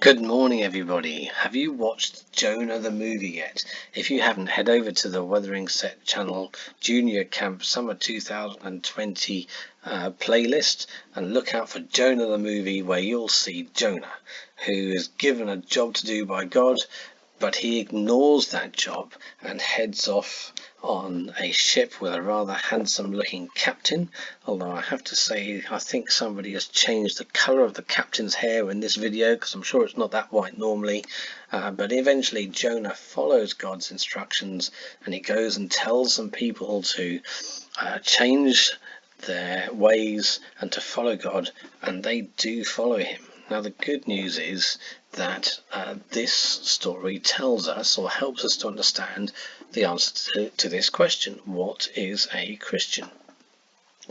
Good morning, everybody. Have you watched Jonah the movie yet? If you haven't, head over to the Wuthering Set channel Junior Camp Summer 2020 playlist and look out for Jonah the movie, where you'll see Jonah, who is given a job to do by God, but he ignores that job and heads off on a ship with a rather handsome looking captain. Although I have to say, I think somebody has changed the colour of the captain's hair in this video, because I'm sure it's not that white normally. But eventually Jonah follows God's instructions and he goes and tells some people to change their ways and to follow God, and they do follow him. Now the good news is that this story tells us, or helps us to understand, the answer to this question: what is a Christian?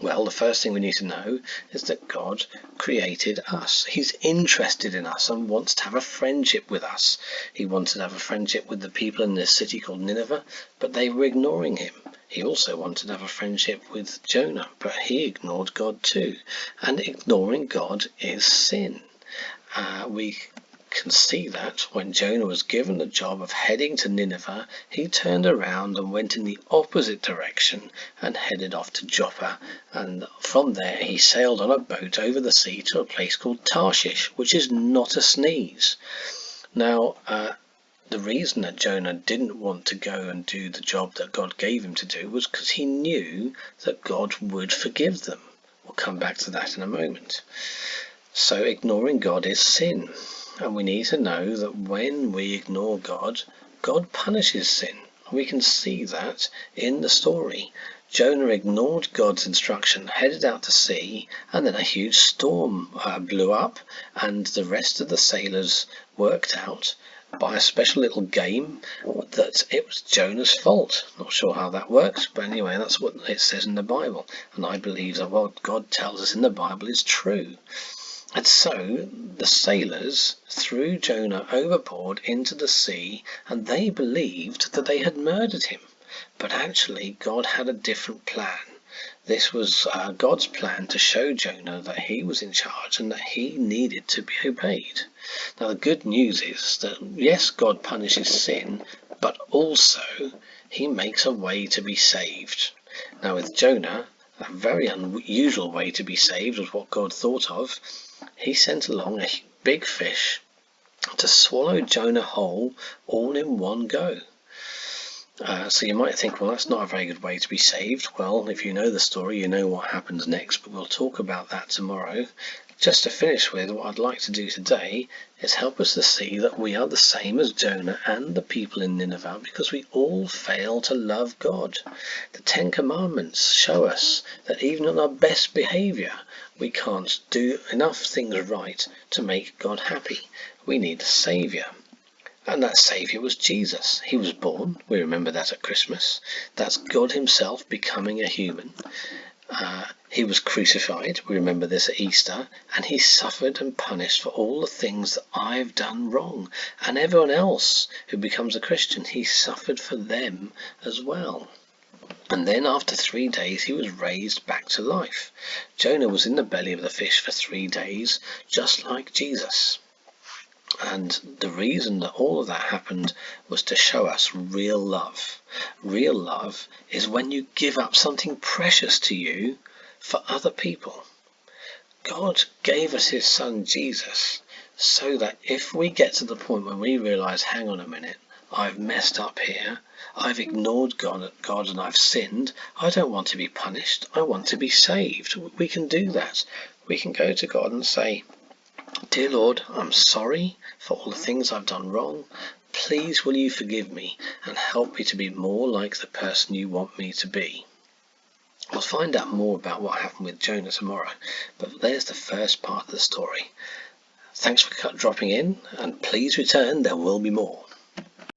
Well, the first thing we need to know is that God created us. He's interested in us and wants to have a friendship with us. He wanted to have a friendship with the people in this city called Nineveh, but they were ignoring him. He also wanted to have a friendship with Jonah, but he ignored God too. And ignoring God is sin. We can see that when Jonah was given the job of heading to Nineveh, he turned around and went in the opposite direction and headed off to Joppa, and from there he sailed on a boat over the sea to a place called Tarshish, which is not a sneeze. Now the reason that Jonah didn't want to go and do the job that God gave him to do was because he knew that God would forgive them. We'll come back to that in a moment. So ignoring God is sin, and we need to know that when we ignore God, God punishes sin. We can see that in the story. Jonah ignored God's instruction, headed out to sea, and then a huge storm blew up, and the rest of the sailors worked out by a special little game that it was Jonah's fault. Not sure how that works, but anyway, that's what it says in the Bible, and I believe that what God tells us in the Bible is true. And so the sailors threw Jonah overboard into the sea, and they believed that they had murdered him. But actually God had a different plan. This was God's plan to show Jonah that he was in charge and that he needed to be obeyed. Now the good news is that yes, God punishes sin, but also he makes a way to be saved. Now with Jonah, a very unusual way to be saved was what God thought of. He sent along a big fish to swallow Jonah whole, all in one go. So you might think, well, that's not a very good way to be saved. Well, if you know the story, you know what happens next, but we'll talk about that tomorrow. Just to finish with, what I'd like to do today is help us to see that we are the same as Jonah and the people in Nineveh, because we all fail to love God. The Ten Commandments show us that even on our best behavior, we can't do enough things right to make God happy. We need a Saviour. And that Saviour was Jesus. He was born. We remember that at Christmas. That's God himself becoming a human. He was crucified. We remember this at Easter. And he suffered and punished for all the things that I've done wrong. And everyone else who becomes a Christian, he suffered for them as well. And then after 3 days he was raised back to life. Jonah was in the belly of the fish for 3 days, just like Jesus. And the reason that all of that happened was to show us real love. Real love is when you give up something precious to you for other people. God gave us his son Jesus so that if we get to the point when we realize, hang on a minute, I've messed up here, I've ignored God and I've sinned, I don't want to be punished, I want to be saved. We can do that. We can go to God and say, Dear Lord, I'm sorry for all the things I've done wrong. Please will you forgive me and help me to be more like the person you want me to be. We'll find out more about what happened with Jonah tomorrow, but there's the first part of the story. Thanks for dropping in, and please return, there will be more.